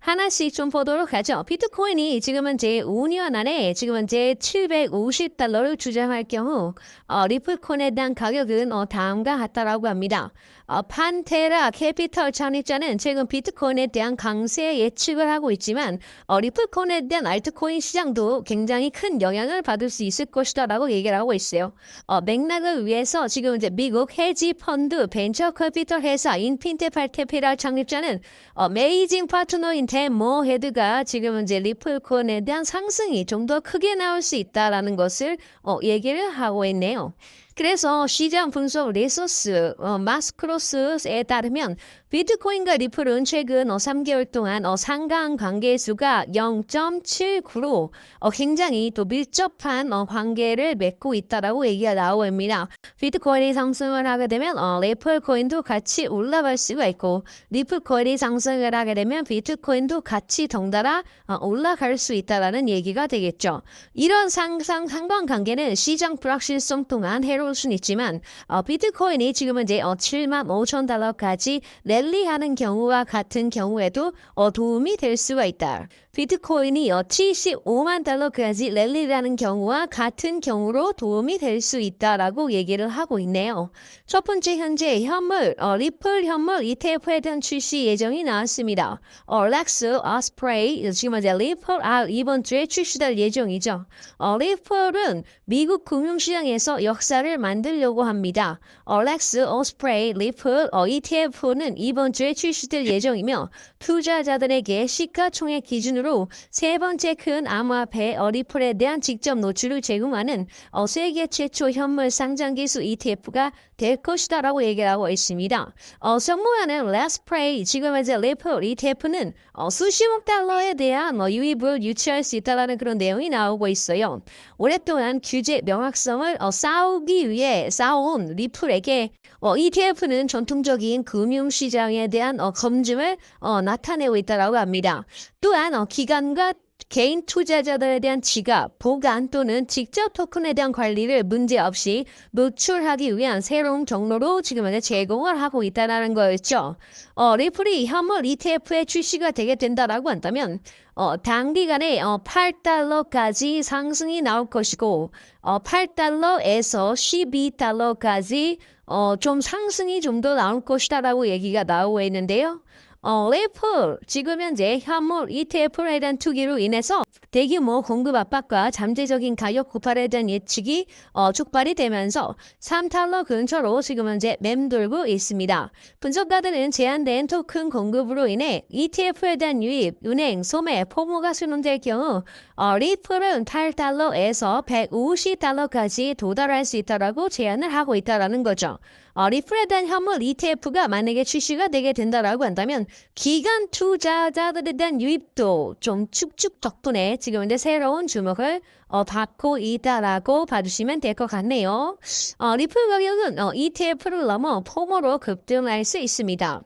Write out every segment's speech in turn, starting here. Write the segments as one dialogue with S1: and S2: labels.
S1: 하나씩 좀 보도록 하죠. 비트코인이 지금은 제 5년 안에 지금은 제 750달러를 주장할 경우 리플코인에 대한 가격은 다음과 같다라고 합니다. 판테라 캐피털 창립자는 최근 비트코인에 대한 강세 예측을 하고 있지만 리플코인에 대한 알트코인 시장도 굉장히 큰 영향을 받을 수 있을 것이다라고 얘기를 하고 있어요. 맥락을 위해서 지금 이제 미국 헤지 펀드 벤처 캐피털 회사 인핀테팔 캐피탈 창립자는 메이징 파트너인 댄모 헤드가 지금 이제 리플코인에 대한 상승이 좀 더 크게 나올 수 있다라는 것을 얘기를 하고 있네요. 그래서 시장 분석 리소스 마스크로스에 따르면 비트코인과 리플은 최근 3개월 동안 상강 관계수가 0.79로 굉장히 또 밀접한 관계를 맺고 있다라고 얘기가 나옵니다. 비트코인이 상승을 하게 되면 리플코인도 같이 올라갈 수가 있고 리플코인이 상승을 하게 되면 비트코인도 같이 덩달아 올라갈 수 있다라는 얘기가 되겠죠. 이런 상관관계는 시장 불확실성 동안 해로울 수는 있지만 비트코인이 지금은 이제 7만 5천 달러까지 랠리하는 경우와 같은 경우에도 도움이 될 수가 있다. 비트코인이 75만 달러까지 랠리라는 경우와 같은 경우로 도움이 될 수 있다라고 얘기를 하고 있네요. 첫 번째 현재 현물, 리플 현물 ETF에 대한 출시 예정이 나왔습니다. 렉스, 스프레이, 지금 이제 리플 이번 주에 출시될 예정이죠. 리플은 미국 금융시장에서 역사를 만들려고 합니다. 렉스, 스프레이, 리플, ETF는 이번 주에 출시될 예정이며 투자자들에게 시가총액 기준으로 세 번째 큰 암호화폐 리플에 대한 직접 노출을 제공하는 세계 최초 현물 상장 기술 ETF가 될 것이다라고 얘기하고 있습니다. 성모하는 레스프레이 지금 이제 리플 ETF는 수십억 달러에 대한 유입을 유치할 수 있다는 그런 내용이 나오고 있어요. 오랫동안 규제 명확성을 쌓기 위해 쌓아온 리플에게 ETF는 전통적인 금융시장에 대한 검증을 나타내고 있다고 합니다. 또한 기관과 개인 투자자들에 대한 지갑, 보관 또는 직접 토큰에 대한 관리를 문제없이 노출하기 위한 새로운 경로로 지금 제공을 하고 있다는 거였죠. 리플이 현물 ETF에 출시가 되게 된다라고 한다면 단기간에 8달러까지 상승이 나올 것이고 8달러에서 12달러까지 좀 상승이 좀 더 나올 것이다라고 얘기가 나오고 있는데요. 리플 지금 현재 현물 ETF에 대한 투기로 인해서 대규모 공급 압박과 잠재적인 가격 고갈에 대한 예측이 촉발이 되면서 3달러 근처로 지금 현재 맴돌고 있습니다. 분석가들은 제한된 토큰 공급으로 인해 ETF에 대한 유입, 은행, 소매, 포모가 순환될 경우 리플은 8달러에서 150달러까지 도달할 수 있다라고 제안을 하고 있다라는 거죠. 리플에 대한 현물 ETF가 만약에 출시가 되게 된다라고 한다면 기관 투자자들에 대한 유입도 좀 축축 덕분에 지금 이제 새로운 주목을 받고 있다라고 봐주시면 될 것 같네요. 리플 가격은 ETF를 넘어 포모로 급등할 수 있습니다.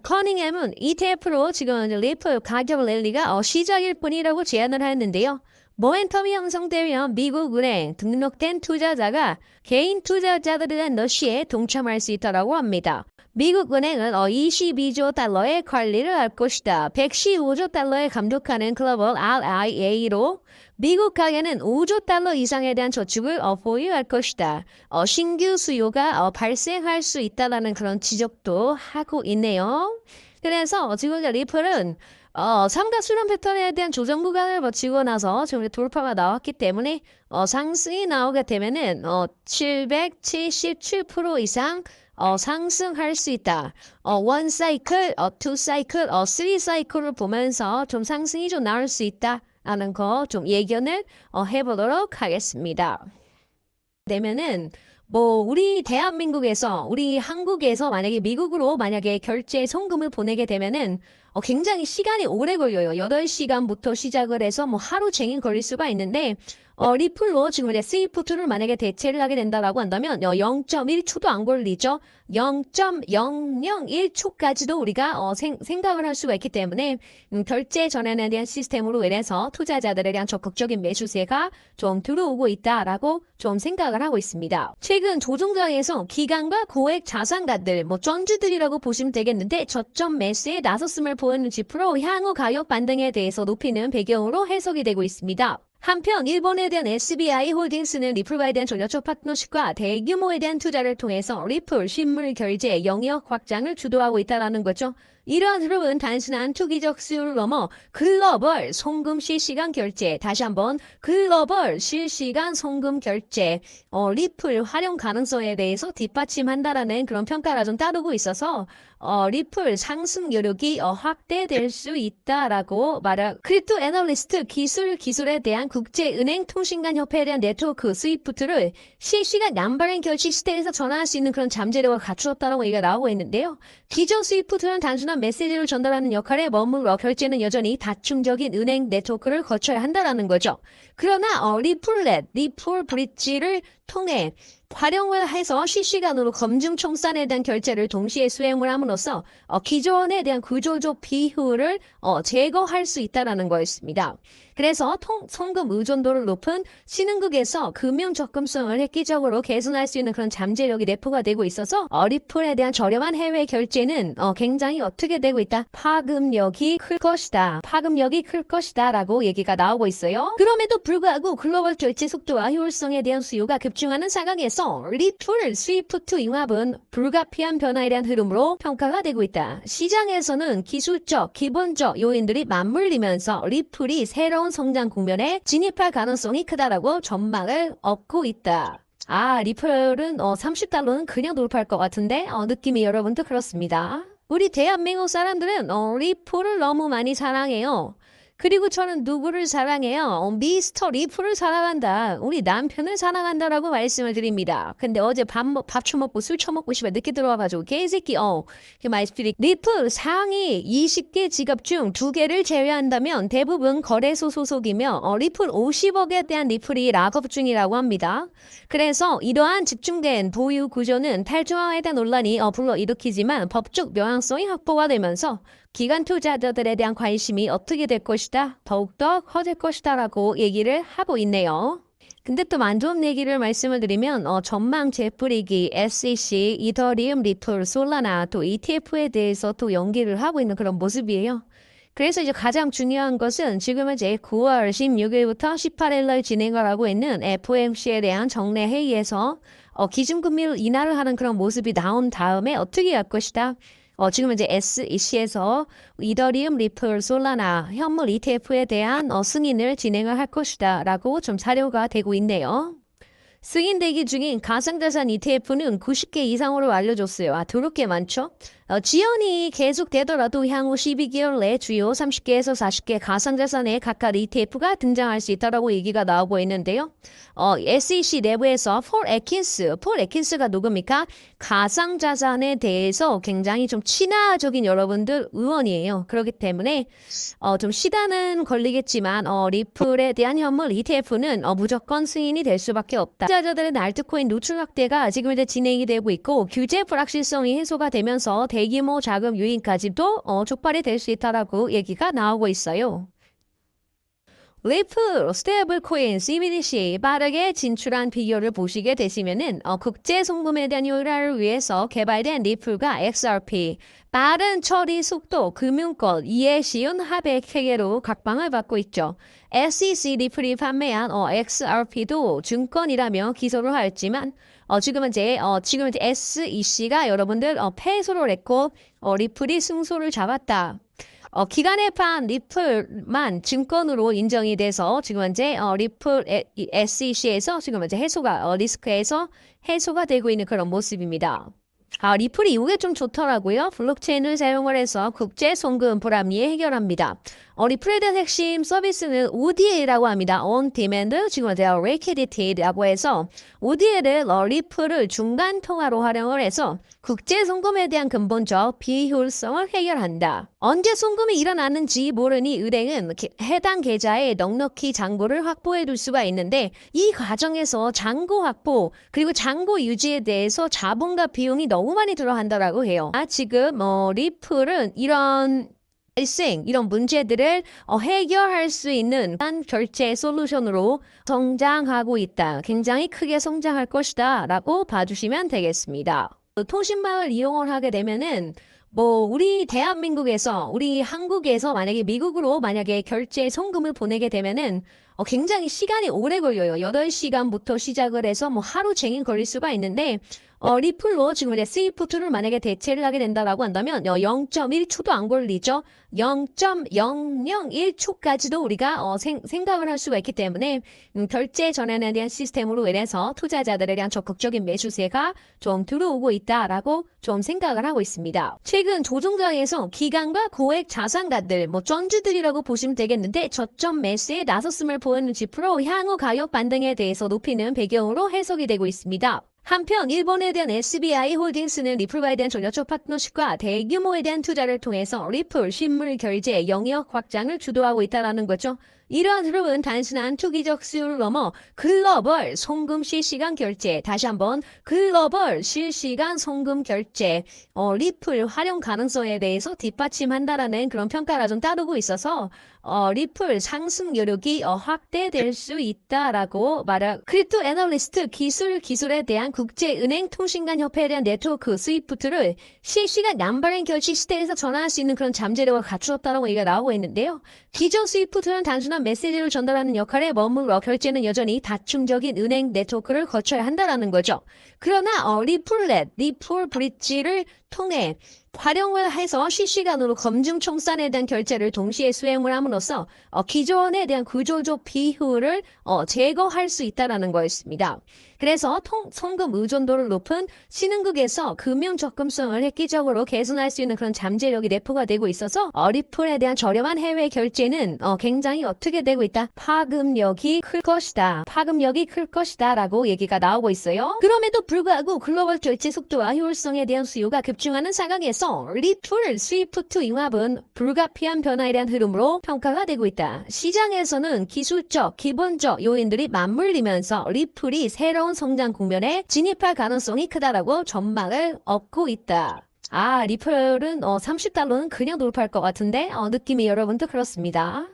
S1: 커닝햄은 ETF로 지금 리플 가격 랠리가 시작일 뿐이라고 제안을 했는데요. 모멘텀이 형성되면 미국 은행 등록된 투자자가 개인 투자자들에 대한 러시에 동참할 수 있다고 합니다. 미국 은행은 22조 달러의 관리를 할 것이다. 115조 달러에 감독하는 글로벌 RIA로 미국 가계는 5조 달러 이상에 대한 저축을 보유할 것이다. 신규 수요가 발생할 수 있다는 그런 지적도 하고 있네요. 그래서 지금 리플은 삼각 수렴 패턴에 대한 조정 구간을 거치고 나서 지금 돌파가 나왔기 때문에 상승이 나오게 되면은 777% 이상 상승할 수 있다. 원 사이클, 투 사이클, 쓰리 사이클을 보면서 좀 상승이 좀 나올 수 있다. 라는 거 좀 예견을 해보도록 하겠습니다. 되면은 우리 대한민국에서 우리 한국에서 만약에 미국으로 만약에 결제 송금을 보내게 되면은 굉장히 시간이 오래 걸려요. 8시간부터 시작을 해서 하루 종일 걸릴 수가 있는데 리플로 지금 이제 스위프트를 만약에 대체를 하게 된다라고 한다면 0.1초도 안 걸리죠. 0.001초까지도 우리가 생각을 할 수가 있기 때문에 결제 전환에 대한 시스템으로 인해서 투자자들에 대한 적극적인 매수세가 좀 들어오고 있다라고 좀 생각을 하고 있습니다. 최근 조종장에서 기관과 고액 자산가들, 쩐주들이라고 보시면 되겠는데 저점 매수에 나섰음을 보이는 지표로 향후 가격 반등에 대해서 높이는 배경으로 해석이 되고 있습니다. 한편 일본에 대한 SBI 홀딩스는 리플과에 대한 전략적 파트너십과 대규모에 대한 투자를 통해서 리플 실물 결제 영역 확장을 주도하고 있다는 거죠. 이러한 흐름은 단순한 투기적 수요를 넘어 글로벌 송금 실시간 결제, 다시 한번 글로벌 실시간 송금 결제, 리플 활용 가능성에 대해서 뒷받침한다라는 그런 평가가 좀 따르고 있어서 리플 상승 여력이 확대될 수 있다라고 말할. 크립토 애널리스트 기술에 대한 국제은행 통신간 협회에 대한 네트워크 스위프트를 실시간 양발행 결제 시스템에서 전환할 수 있는 그런 잠재력을 갖추었다라고 얘기가 나오고 있는데요. 기존 스위프트는 단순한 메시지를 전달하는 역할에 머물러 결제는 여전히 다중적인 은행 네트워크를 거쳐야 한다라는 거죠. 그러나 리플 브릿지를 통해 활용을 해서 실시간으로 검증 청산에 대한 결제를 동시에 수행을 함으로써 기존에 대한 구조적 비효율을 제거할 수 있다는 거였습니다. 그래서 송금 의존도를 높은 신흥국에서 금융 접근성을 획기적으로 개선할 수 있는 그런 잠재력이 내포가 되고 있어서 리플에 대한 저렴한 해외 결제는 굉장히 어떻게 되고 있다. 파급력이 클 것이다. 라고 얘기가 나오고 있어요. 그럼에도 불구하고 글로벌 결제 속도와 효율성에 대한 수요가 급증하는 상황에서 리플 스위프트 융합은 불가피한 변화에 대한 흐름으로 평가가 되고 있다. 시장에서는 기술적, 기본적 요인들이 맞물리면서 리플이 새로운 성장 국면에 진입할 가능성이 크다라고 전망을 얻고 있다. 리플은 $30는 그냥 돌파할 것 같은데 느낌이 여러분도 그렇습니다. 우리 대한민국 사람들은 리플을 너무 많이 사랑해요. 그리고 저는 누구를 사랑해요? 미스터 리플을 사랑한다. 우리 남편을 사랑한다라고 말씀을 드립니다. 근데 어제 밥 처먹고 술 처먹고 싶어 늦게 들어와가지고 개새끼 그 말씀드리. 리플 상위 20개 지갑 중 2개를 제외한다면 대부분 거래소 소속이며 리플 50억에 대한 리플이 락업 중이라고 합니다. 그래서 이러한 집중된 보유 구조는 탈중앙에 대한 논란이 불러일으키지만 법적 명확성이 확보가 되면서 기관 투자자들에 대한 관심이 어떻게 될 것이다. 더욱더 커질 것이다 라고 얘기를 하고 있네요. 근데 또 안 좋은 얘기를 말씀을 드리면 전망 재뿌리기, SEC, 이더리움, 리플, 솔라나 또 ETF에 대해서 또 연기를 하고 있는 그런 모습이에요. 그래서 이제 가장 중요한 것은 지금은 이제 9월 16일부터 18일날 진행을 하고 있는 FOMC에 대한 정례 회의에서 기준금리를 인하를 하는 그런 모습이 나온 다음에 어떻게 할 것이다. 지금 이제 SEC에서 이더리움, 리플, 솔라나, 현물 ETF에 대한 승인을 진행을 할 것이다 라고 좀 사료가 되고 있네요. 승인 대기 중인 가상자산 ETF는 90개 이상으로 알려졌어요. 더럽게 많죠? 지연이 계속되더라도 향후 12개월 내 주요 30개에서 40개 가상자산의 각각 ETF가 등장할 수 있다고 얘기가 나오고 있는데요. SEC 내부에서 폴 에킨스가 누굽니까? 가상자산에 대해서 굉장히 좀 친화적인 여러분들 의원이에요. 그렇기 때문에 좀 시간은 걸리겠지만 리플에 대한 현물 ETF는 무조건 승인이 될 수밖에 없다. 투자자들의 알트코인 노출 확대가 지금 이제 진행이 되고 있고 규제 불확실성이 해소가 되면서 대규모 자금 유인까지도 촉발이 될 수 있다라고 얘기가 나오고 있어요. 리플, 스테이블 코인, CBDC 빠르게 진출한 비결을 보시게 되시면은 국제 송금에 대한 효율화를 위해서 개발된 리플과 XRP 빠른 처리 속도, 금융권, 이해 쉬운 합의 체계로 각광을 받고 있죠. SEC 리플이 판매한 XRP도 증권이라며 기소를 하였지만 지금은 이제 SEC가 여러분들 패소를 했고 리플이 승소를 잡았다. 기간에 판 리플만 증권으로 인정이 돼서 지금 현재 리플 SEC에서 지금 현재 리스크에서 해소가 되고 있는 그런 모습입니다. 리플이 이게 좀 좋더라고요. 블록체인을 사용을 해서 국제 송금 불합리에 해결합니다. 리플에 대한 핵심 서비스는 ODA라고 합니다. On Demand, 지금 현재 Liquidity라고 해서 ODA를 리플을 중간 통화로 활용을 해서 국제 송금에 대한 근본적 비효율성을 해결한다. 언제 송금이 일어나는지 모르니 은행은 해당 계좌에 넉넉히 잔고를 확보해 둘 수가 있는데 이 과정에서 잔고 확보 그리고 잔고 유지에 대해서 자본과 비용이 너무 많이 들어간다라고 해요. 지금 리플은 이런 문제들을 해결할 수 있는 결제 솔루션으로 성장하고 있다. 굉장히 크게 성장할 것이다 라고 봐주시면 되겠습니다. 통신망을 이용을 하게 되면은 우리 대한민국에서, 우리 한국에서 만약에 결제 송금을 보내게 되면은 굉장히 시간이 오래 걸려요. 8시간부터 시작을 해서 하루 종일 걸릴 수가 있는데, 리플로 지금 이제 스위프트를 만약에 대체를 하게 된다라고 한다면 0.1초도 안 걸리죠. 0.001초까지도 우리가 생각을 할 수가 있기 때문에 결제 전환에 대한 시스템으로 인해서 투자자들에 대한 적극적인 매수세가 좀 들어오고 있다라고 좀 생각을 하고 있습니다. 최근 조종장에서 기관과 고액 자산가들, 쩐주들이라고 보시면 되겠는데 저점 매수에 나섰음을 보이는 지표로 향후 가격 반등에 대해서 높이는 배경으로 해석이 되고 있습니다. 한편 일본에 대한 SBI 홀딩스는 리플과에 대한 전략적 파트너십과 대규모에 대한 투자를 통해서 리플 실물 결제 영역 확장을 주도하고 있다는 거죠. 이러한 흐름은 단순한 투기적 수요를 넘어 글로벌 송금 실시간 결제, 다시 한번 글로벌 실시간 송금 결제, 리플 활용 가능성에 대해서 뒷받침한다라는 그런 평가가 좀 따르고 있어서 리플 상승 여력이 확대될 수 있다라고 크립토 애널리스트 기술에 대한 국제은행 통신간 협회에 대한 네트워크 스위프트를 실시간 남발행 결제 시대에서 전환할 수 있는 그런 잠재력을 갖추었다라고 얘기가 나오고 있는데요. 기존 스위프트는 단순한 메시지를 전달하는 역할에 머물러 결제는 여전히 다중적인 은행 네트워크를 거쳐야 한다라는 거죠. 그러나 리플 브릿지를 통해 활용을 해서 실시간으로 검증 총산에 대한 결제를 동시에 수행을 함으로써 기존에 대한 구조적 비효율을 제거할 수 있다는 거였습니다. 그래서 송금 의존도를 높은 신흥국에서 금융 접근성을 획기적으로 개선할 수 있는 그런 잠재력이 내포가 되고 있어서 리플에 대한 저렴한 해외 결제는 굉장히 어떻게 되고 있다? 파급력이 클 것이다 라고 얘기가 나오고 있어요. 그럼에도 불구하고 글로벌 결제 속도와 효율성에 대한 수요가 급증하는 상황에서 리플 스위프트 융합은 불가피한 변화에 대한 흐름으로 평가가 되고 있다. 시장에서는 기술적, 기본적 요인들이 맞물리면서 리플이 새로운 성장 국면에 진입할 가능성이 크다라고 전망을 얻고 있다. 리플은 $30는 그냥 돌파할 것 같은데 느낌이 여러분도 그렇습니다.